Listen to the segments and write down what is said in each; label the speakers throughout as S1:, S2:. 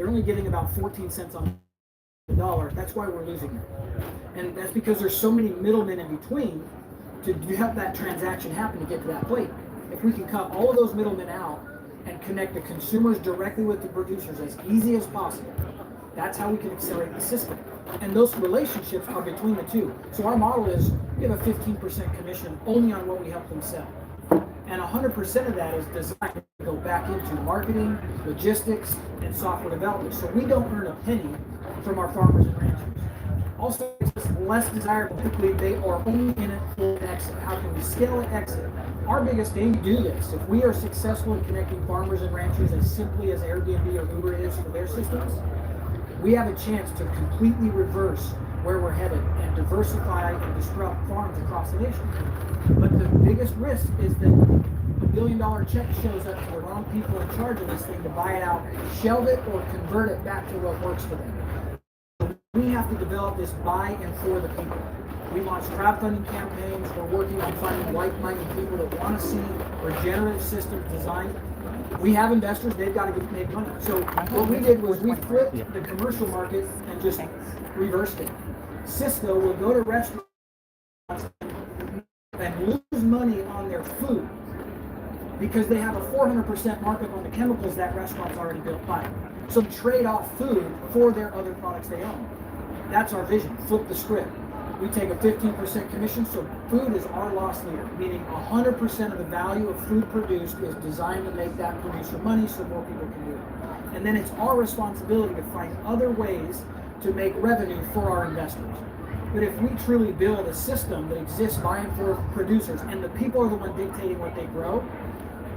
S1: They're only getting about 14 cents on the dollar. That's why we're losing them. And that's because there's so many middlemen in between to have that transaction happen to get to that plate. If we can cut all of those middlemen out and connect the consumers directly with the producers as easy as possible, that's how we can accelerate the system. And those relationships are between the two. So our model is we have a 15% commission only on what we help them sell. And 100% of that is designed to go back into marketing, logistics, and software development. So we don't earn a penny from our farmers and ranchers. Also, it's less desirable. Typically, they are only in it for an exit. How can we scale an exit? Our biggest aim to do this, if we are successful in connecting farmers and ranchers as simply as Airbnb or Uber is for their systems, we have a chance to completely reverse where we're headed and diversify and disrupt farms across the nation. But the biggest risk is that $1 billion check shows up to the wrong people in charge of this thing to buy it out, shelve it, or convert it back to what works for them. We have to develop this by and for the people. We launch crowdfunding campaigns. We're working on finding like-minded people that want to see regenerative systems designed. We have investors, they've got to make money. So what we did was we flipped the commercial market and just reversed it. Cisco will go to restaurants and lose money on their food because they have a 400% markup on the chemicals that restaurant's already built by. So trade off food for their other products they own. That's our vision, flip the script. We take a 15% commission, so food is our loss leader, meaning 100% of the value of food produced is designed to make that producer money so more people can do it. And then it's our responsibility to find other ways to make revenue for our investors. But if we truly build a system that exists by and for producers, and the people are the ones dictating what they grow,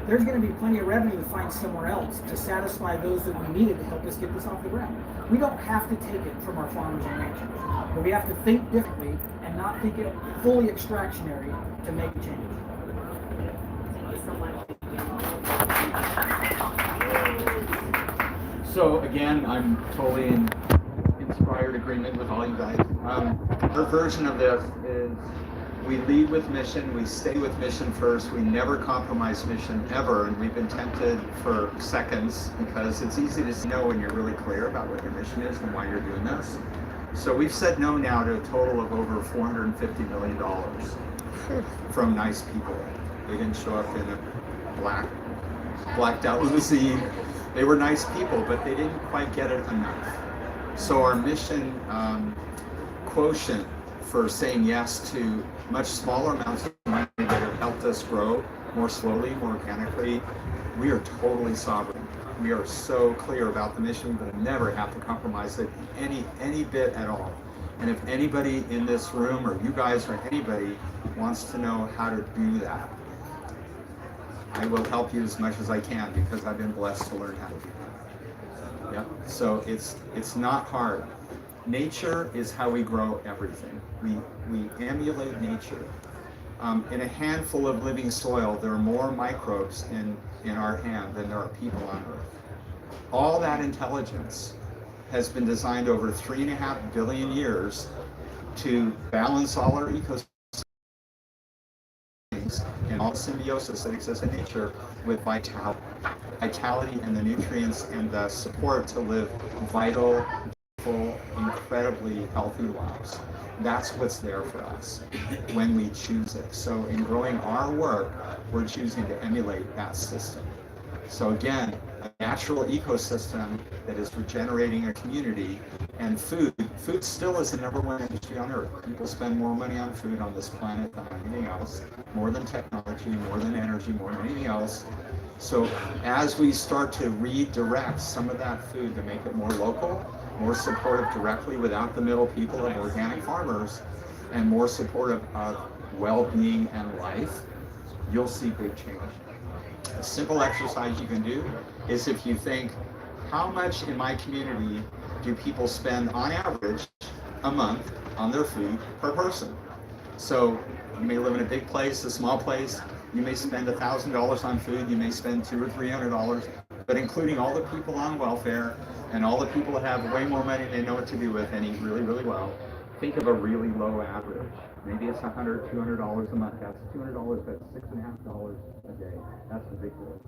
S1: there's going to be plenty of revenue to find somewhere else to satisfy those that we needed to help us get this off the ground. We don't have to take it from our farmers and ranchers, but we have to think differently and not think it fully extractionary to make a change.
S2: So again, I'm totally in inspired agreement with all you guys. Our version of this is we lead with mission, we stay with mission first, we never compromise mission ever, and we've been tempted for seconds because it's easy to know when you're really clear about what your mission is and why you're doing this. So we've said no now to a total of over $450 million from nice people. They didn't show up in a blacked out limousine. They were nice people, but they didn't quite get it enough. So our mission quotient for saying yes to much smaller amounts of money that have helped us grow more slowly, more organically, we are totally sovereign. We are so clear about the mission, but never have to compromise it any bit at all. And if anybody in this room, or you guys, or anybody wants to know how to do that, I will help you as much as I can because I've been blessed to learn how to do that. Yep. So it's not hard. Nature is how we grow everything. We emulate nature. In a handful of living soil, there are more microbes in our hand than there are people on Earth. All that intelligence has been designed over 3.5 billion years to balance all our ecosystems and all symbiosis that exists in nature with vitality and the nutrients and the support to live vital, full, incredibly healthy lives. That's what's there for us when we choose it. So in growing our work, we're choosing to emulate that system. So again, a natural ecosystem that is regenerating a community, and food still is the #1 industry on Earth. People spend more money on food on this planet than anything else, more than technology, more than energy, more than anything else. So as we start to redirect some of that food to make it more local, more supportive directly without the middle people of organic farmers, and more supportive of well-being and life, you'll see big change. A simple exercise you can do is if you think, how much in my community do people spend on average a month on their food per person? So you may live in a big place, a small place, you may spend $1,000 on food, you may spend $200 or $300, but including all the people on welfare and all the people that have way more money than they know what to do with and eat really, really well, think of a really low average. Maybe it's $100, $200 a month. That's $200, that's $6.50 a day. That's the big deal.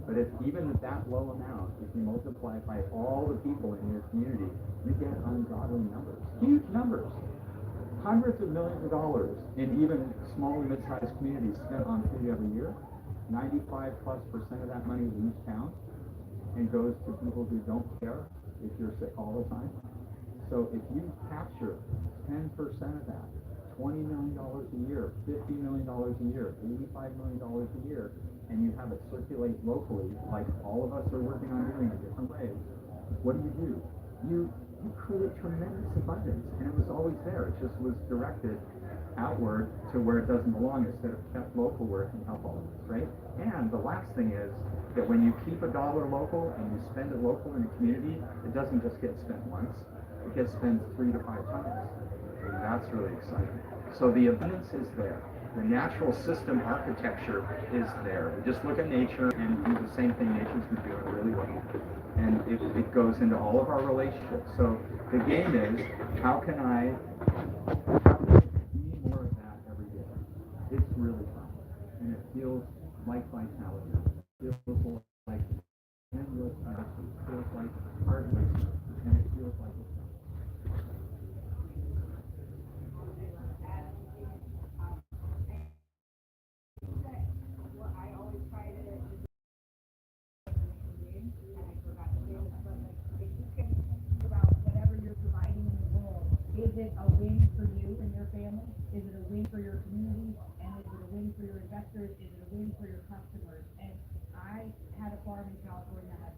S3: But if even at that low amount, if you multiply it by all the people in your community, you get ungodly numbers, huge numbers. Hundreds of millions of dollars in even small and mid-sized communities spent on food every year. 95+% of that money leaves town and goes to people who don't care if you're sick all the time. So if you capture 10% of that, $20 million a year, $50 million a year, $85 million a year, and you have it circulate locally, like all of us are working on doing in different ways, what do? You create tremendous abundance, and it was always there. It just was directed outward to where it doesn't belong instead of kept local where it can help all of us, right? And the last thing is that when you keep a dollar local and you spend it local in a community, it doesn't just get spent once, it gets spent 3 to 5 times. And that's really exciting. So the abundance is there. The natural system architecture is there. We just look at nature and do the same thing nature's been doing really well. And it goes into all of our relationships. So the game is, how can I be more of that every day? It's really fun. And it feels like vitality. It feels like endless energy. It feels like heartless. And it feels like it's fun.
S4: Is it a win for you and your family? Is it a win for your community? And is it a win for your investors? Is it a win for your customers? And I had a farm in California that had